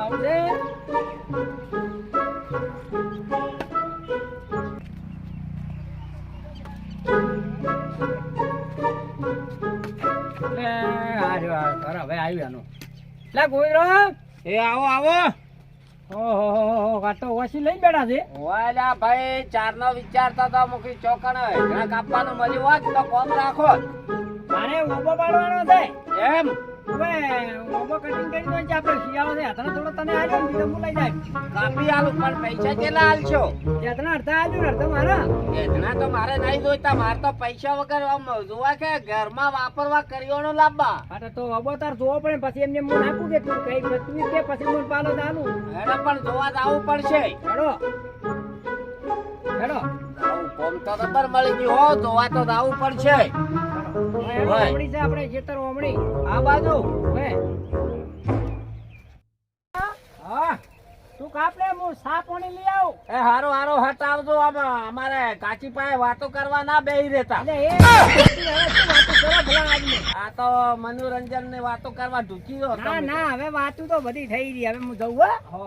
આવું છે હવે આવ્યું એનું લે ગોયરો એ આવો આવો ઓહો વાતો ઓછી લઈ બેઠા છે ઓલા ભાઈ ચાર નો વિચારતા હતા મુખી ચોકણ ઘણા કાપવાનું મળ્યું હોત તો કોમ રાખો મારે ઓબો પાડવાનો છે એમ હવે ઓબો કટિંગ કરી દો આપણે શિયાળો છે હતણા થોડો તને આલ્યો ને બીજો હું લઈ જાય કાપી આલું પણ પૈસા કેટલા આલશો હતણા અડધા આલ્યો ને અડધા મારા એના તો મારે નહીં જોઈતા મારે તો પૈસા વગર આમ જોવા કે ઘરમાં વાપરવા કરિયાણો લાવવા હા તો ઓબો તાર જોવો પડે પછી એમને હું નાખું કે તું કઈ તું કે પછી હું પાલો દાલું એને પણ જોવા જવું પડશે હેડો હેડો કોમ તો નંબર મળી ગયો હો જોવા તો જવું પડશે ઓમણી છે આપણે ખેતર ઓમણી આ બાજુ હે હા તું કાપ લે હું સા પાણી લઈ આવું એ હારો હારો હટ આવજો અમારે કાચી પાસે વાતો કરવા ના બેહી રહેતા અરે એ હવે શું વાતો કરો ભલા આદમી આ તો મનોરંજન ની વાતો કરવા ઢૂકી દો ના ના હવે વાતો તો બધી થઈ રહી હવે હું જઉં હો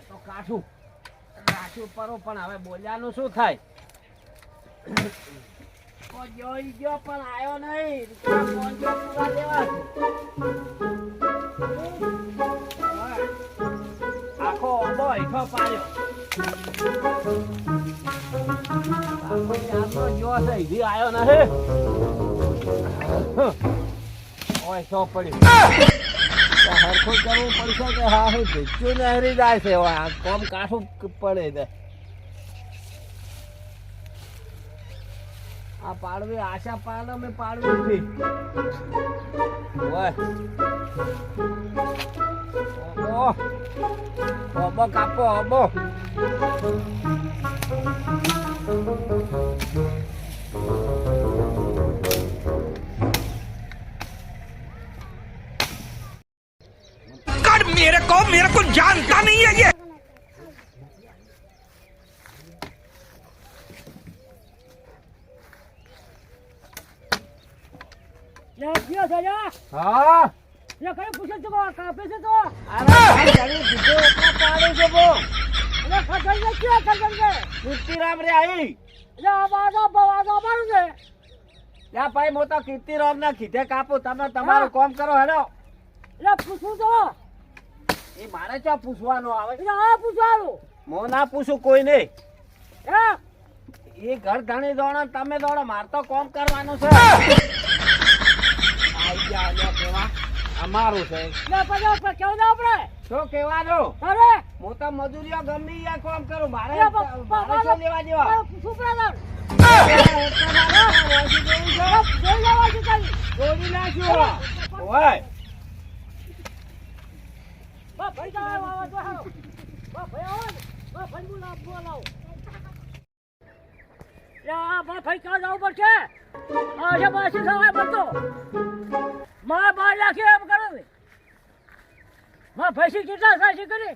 તો કાઠું કાઠું પરો પણ હવે બોલ્યાનું શું થાય જોઈ ગયો પણ આવ્યો નહીં પૂરા દેવા આખો ઓબો હેઠો પાડ્યો આખો જામનો જો છે ઈધી આવ્યો નહીં ઓય સો પડ્યો હરખું કરવું પડશે કે હા હું ભીચ્યું ને હરી જાય છે આ કોમ કાઠું પડે છે આ પાડવી આશા પાડો મેં પાડવી નથી ઓબો કાપો ઓબો मेरे को जानता नहीं है ये હા લે કઈ પૂછે તો કાપે છે તો અરે ભાઈ જડી દીધો એટલા પાડે છે બો અરે ખસાઈ જાય કે ખસાઈ જાય કીર્તિરામ રે આવી લે આવાજો મારું છે યા ભાઈ મો તો કીર્તિરામ ના કીધે કાપો તમે તમારું કામ કરો હેડો લે પૂછું તો એ મારે ક્યાં પૂછવાનું આવે લે આ પૂછવાનું મો ના પૂછું કોઈ નહીં હે એ ઘર ધણી દોડો તમે દોડો મારે તો કામ કરવાનું છે આઈ ગયા લ્યો કેવા અમારું છે લે પજા પર કેવું ના આપણે શું કહેવાનું અરે હું તો મજૂરીઓ ગમે યા કામ કરું મારે લે મારે શું લેવા દેવા પૂછું બ્રધર દોડી નાખ્યું ઓય બા ભાઈ જાવ આવા જો હારો બા ભાઈ આવો બા ભાઈ બોલાવો યા બા ભાઈ કા જાવ પડશે આજે બાસી સવાય બતો માં બા લાખી એમ કરો ને માં ભાઈ કેટલા સાચી કરી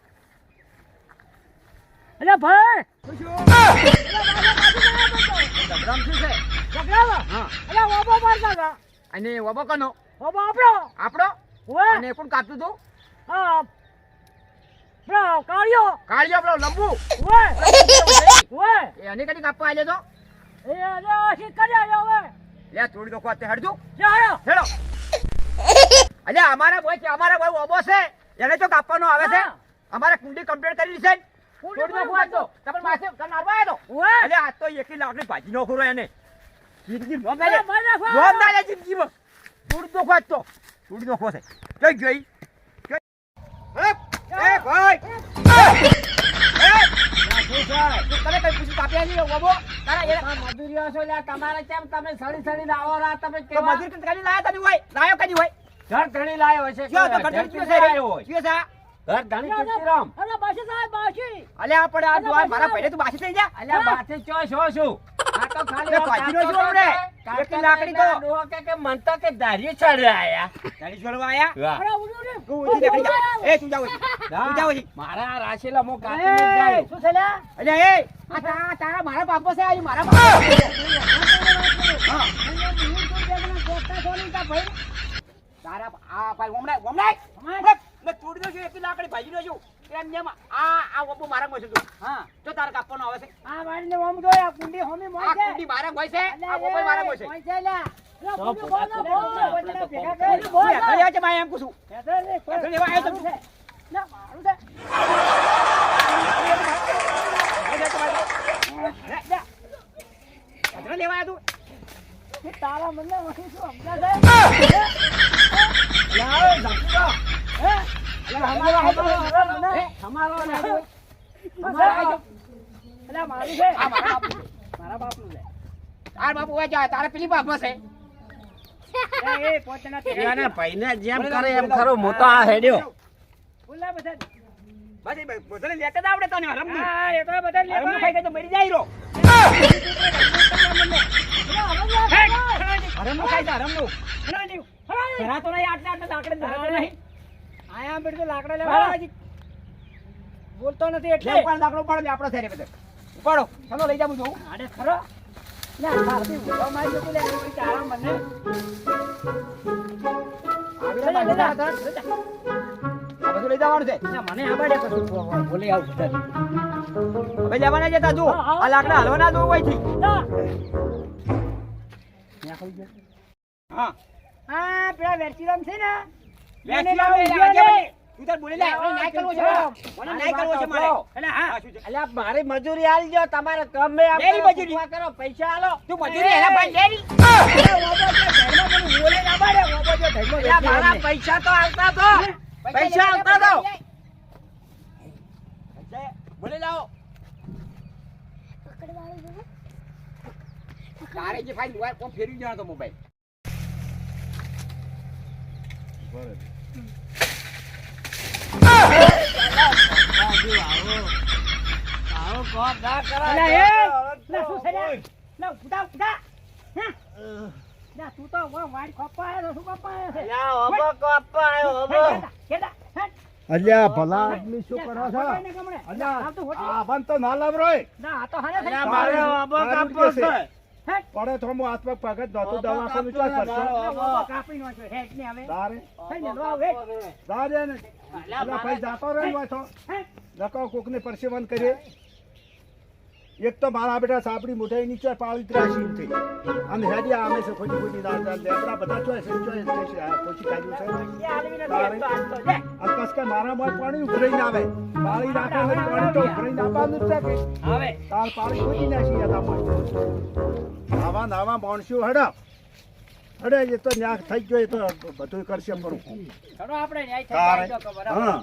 અરે ભાઈ ગબરામ શું છે ગબરાવા હા અરે ઓબો મારતા હતા અને ઓબો કનો ઓબો આપણો આપણો ઓય અને કોણ કાપતું તું હા બ્રો કાળિયો કાળિયો પેલો લંબુ ઓય ઓય એને કદી કાપવા આલ્યો તો એ અરે આશી કરી આવ્યો હવે લે થોડી તો ખોતે હડજો ચાલો હેડો અલ્યા અમારા ભાઈ ઓબો છે એને તો કાપવાનો આવે છે હા. અમારે કુંડી કમ્પ્લીટ કરી છે કુંડી થોડી તો ખોતો તમે માસે નારવા આવ્યો તો ઓય અલ્યા આ તો એકી લાકડી ભાજી નો ખોરો એને જિંદગી નો અરે મેલે મારા ફા જોમ ના લે જિંદગીમાં થોડી તો ખોતો થોડી તો ખોસે જઈ ગઈ એ ભાઈ તમે કઈ પૂછું કાપ્યા નહીં બાબો તારા મજૂરીઓ છો લ્યા તમારે કેમ તમે સડી સડી લાવો રા તમે કે મજૂર કદી લાયા તને હોય લાયો કદી હોય ઘર ધણી લાયો હશે ક્યો તો ઘર ધણી લાયો હોય ક્યો સા ઘર ધણી કીર્તિરામ અરે બાસી સાહેબ બાસી અલ્યા આપણે આ જો મારા પહેલે તું બાસી થઈ જા અલ્યા બાસી ચો છો શું આ તો ખાલી ભાજીનો શું આપણે એકલી લાકડી તો ડોહા કે મન તો કે ધાર્યું ચડ્યા આયા. તારી છોડવા આયા વાહ. અરે ઉડ્યું ને. તું ઉઠી નીકળી જા એ તું જાવ તું જાવ મારા રાશેલા મો એ, કાપી જાય. શું છે લ્યા? અરે એ આ તારા મારા બાપો છે આ મારા બાપો હા તારા આ ભાઈ ઓમડાય મે તોડી દઉં છું એકલી લાકડી ભાજી દઉં છું એમ જેમ આ ઓબો મારા મોય છે તું હા જો તારા કાપવાનો આવે છે આ વાળીને ઓમ જોય, આ કુંડી હોમી મોય આ છે. કુંડી મારા મોય છે અલ્યા, આ ઓબો મારા મોય છે મોય છે લ્યા. લ્યા, તો કુંડી પોતા બોલ, તો બોલ, પોતા બોલ, આપણે ભેગા તો કરી, બોલ, તું બોલ. યાર છે માય એમ પૂછું હેઠળ લે, કોઈ- હેઠળ લેવા આવ્યો મારું છું. છે. લ્યા, મારું છે. લેવા તું એ તારા મને વળી શું સમજાય છે? હે? અલ્યા, અમારો અલ્યા, મારું છે. આ મારા બાપુ મારા બાપનું છે. તાર બાપુ હોય જાય તારે પેલી બાપ છે લ્યા, એ પોતાના તે એના ભાઈને જેમ કરે એમ ખરો હું તો આ હેડ્યો. બોલા બધા. બસ બધાને લેતા જ આવડે તને હરમનું હા, એ તો બધા લે હરમનું ખાઈ ગઈ તો મરી જાય રો હરમનું ખાઈ જા હરમનું ઘરા તો નહીં આટલા લાકડે ધરા તો નહીં આયા બેઠ તો લાકડા લેવા બોલતો નથી એટલે ઉપર લાકડો ઉપાડો લે આપણો થઈને બધે ઉપાડો ચલો લઈ જાઉં છું આડે ખરો ના ખાતી ઉભો મારી જતો લે કોઈ તારા મને આગળ બાજુ આ બધું લઈ જવાનું છે ના મને આબાડે કશું બોલે આવું બધા હવે લેવાના જતા જો આ લાકડા હલવાના દો હોયથી ના હા આ પેલા વેરચીરામ છે ને વેચી લાવો, લાવે ઊભી આજે રહે. બની. તું તાર બોલી લે મને નાય કરવો છે મને નાય કરવો છે મારે એટલે હા શું છે? અલ્યા મારી મજૂરી આલજો તમારે ગમે એમ લેરી કરો, મજૂરી. ફૂફા કરો પૈસા આલો. તું મજૂરી એના ભાઈ લેરી બોલે ના બાડે ઓબો જો ધર્મ અલ્યા મારા પૈસા તો આલતા તો પૈસા આલતા તો બોલી લાવો તારે જે ફાઈલ હોય કોમ ફેરવી જવાનો તો મોબાઈલ આવો કોમ ના કરાય. અલા એ ના શું છે લ્યા? ના ઉઠા ઉઠા હા ના તું તો વાડ ખોપા આવ્યો શું ખોપા આવ્યો છે અલ્યા ઓબો કોપા આયો ઓબો. કેડા હેટ અલ્યા ભલા આદમી શું કરો છો અલ્યા આ તો હોટી આ બન તો ના લવરોય ના આ તો હાને અલ્યા થઈ મારે ઓબો મારું કાપવો છે. છે. હેટ પડે તો હું હાથ પગ પગત દોતું ઓબો દવાખાનું કાપવો ચોય છે કરશો મારો. ઓબો કાપી નો છે હેટ ને હવે તારે થઈ ને લો હવે તારે ને અલ્યા અલ્યા ભાઈ જાતો રહે હોય તો હેટ નકો કોકને પરસેવન કરીએ એક તો મારા બેટા સાપડી મોઢાઈ નીચે પાળી ત્રાસી થઈ અને હેડિયા આમે છે ખોટી દાળ લેબડા બધા ચોય છે ચોય છે આ પોચી કાઢ્યું છે એ આલવી નથી એમ તો આજ તો લે આ કસકે મારા મોય પાણી ઉભરાઈને આવે પાળી રાખે ને પાણી તો ઉભરાઈને આવવાનું જ છે કે હવે તાર પાણી ખોટી નાખી હતા મોય નાવા માણસ્યું હડા અરે એ તો ન્યાક થઈ ગયો એ તો બધું કરશે પરું ચલો આપણે ન્યાય થઈ તારે જાય તો બરાબર હા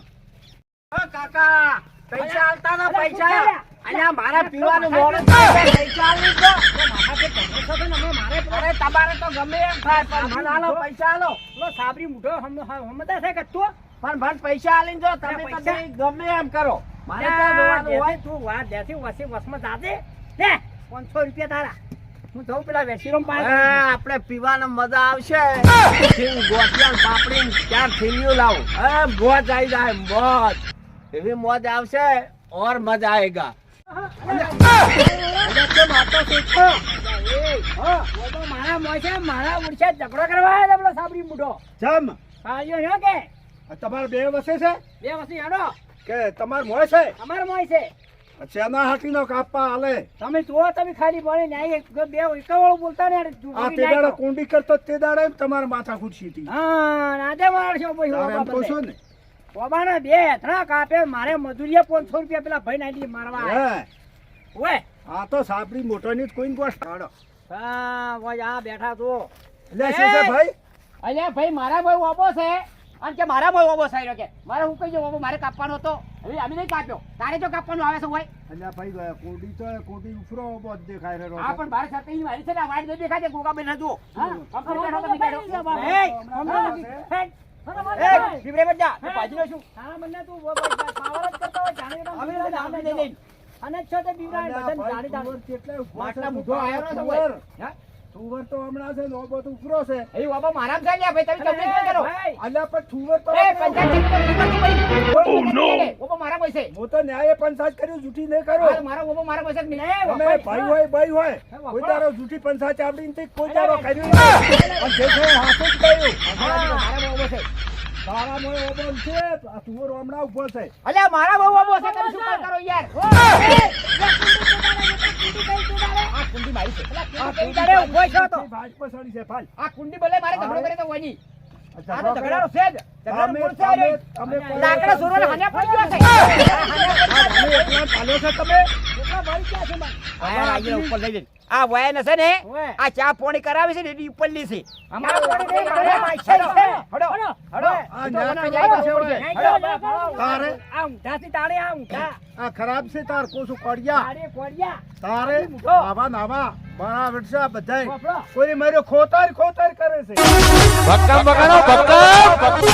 ઓ કાકા પૈસા આલતા તો અલ્યા, પૈસા અલ્યા. અલ્યા મારા પીવાનું મોડું થાય છે, પૈસા આલી દો. મારા કે ધંધો છે ને અમે મારે અરે તમારે તો ગમે એમ થાય પણ મને આલો પૈસા આલો પેલો સાબરી મૂઢો હમદા છે કે તું પણ પૈસા આલીને જો તમે તો પૈસા? બે ગમે એમ કરો મારે તો જોવાનું હોય તું વાત દેસી વસી વસમાં જાતે લે 500 રૂપિયા તારા હું જઉં પેલા વેસીરોમ એ, પાસે આપણે પીવાનો મજા આવશે સિંગ ગોટિયા પાપડી ચાર થેલીઓ લાવો એ મોજ આવી જાય મોજ એવી મોજ આવશે और मजा आएगा મારા મોસે મારા ઉડશે ઝઘડો કરવા આવ્યો પેલો સાબરી મૂઢો જમ આવ્યો છે કે આ તમારે બે વસે છે બે વસી હેડો કે તમાર મોય છે અમાર મોય છે ચેના હાટીનો કાપા હાલે તમે જુઓ તમે ખાલી બોલે ન્યાય બે એકવાળું બોલતા ને યાર, આ જુગવી તે નાખ્યો. દાડે કુંડી કરતો તે દાડે તમારે માથા ખુરશી હતી હા નાદે મારશો પછી તારે એમ કહું છું ને ઓબાના બે હેથણા કાપે મારે મજૂરીએ 500 રૂપિયા પેલા ભાઈ નાડી મારવા આયા. હે ઓય આ તો સાપડી મોટોની જ કોઈ ગોષ્ઠ કાઢો હા ઓય આ બેઠા છો એટલે શું છે ભાઈ અલ્યા ભાઈ મારા ભાઈ ઓબો છે અને કે મારા ભાઈ ઓબો છે કે મારે હું કહી દઉં ઓબો મારે કાપવાનો હતો હવે અમે નહીં કાપ્યો તારે જો કાપવાનું આવે છે હોય એટલે ભાઈ કુંડી તો કુંડી ઉફરો બહુ દેખાય રહ્યો હા પણ બાર સાથે મારી છે ને આ વાડ દેખાય છે ગોગા બેન જુઓ હા એ ફીબરે મત જા તો પાજી લો છું તારા મને તું પાવર જ કરતો હોય જાણે તો અમે તો જાણે નહીં. અને છો તે બીવરાય બધાને જાણી જાણી કેટલે ઉભો છે માટલા મૂઢો આવ્યો ને ખબર. હા ઠુવર તો હમણાં છે ને ઓબો તો ઉભરો છે એ બાબા મારામ થાય લ્યા ભાઈ તમે ચમની નહીં કરો અલ્યા પણ ઠુવર તો એ પંચાયત બાબા મારા પૈસે હું તો ન્યાય પંચાયત કર્યું જૂઠી નહીં કરો મારા બાબા મારા પૈસે નહીં અમે ભાઈ હોય કોઈ દારો જૂઠી પંચાયત આપડી નથી કોઈ દારો કર્યું નહીં. અને જે છે એ હાથું જ કહ્યું મારા બાબા છે તારા મોય ઓબો છે આ ઠુવર હમણાં ઉભો છે અલ્યા મારા બાબા છે તમે શું કામ કરો યાર આ કુંડી મારી છે આ કુંડી ઉભો છો તો ભાજપા સડી છે ભાઈ આ કુંડી બોલે મારે ઝઘડો કરે તો વની આ તો ઝઘડો ઝઘડાનો છે જ ઝઘડાનો તમે મૂળ છે આ રહ્યો. તમે લાકડા સુરોને હાન્યા પડી ગયો છે પાલો છે તમે આ રાજીના ઉપર લઈ જઈ આ વયન છે ને આ ચા પોણી કરાવે છે ને એની ઉપરલી છે અમારા પોણી નહીં મારે માઈસે છે હડો હડો આ ન્યા જાય છે ઓય. તારે આ ઊંધાથી તાણે આ ઊંધા આ ખરાબ છે તાર કોસું કોડિયા તારે કોડિયા તારે આવા નાવા બરાબર છે આ બધાય કોઈ માર્યો ખોતાર કરે છે ભક્કમ બગાડો ભક્કમ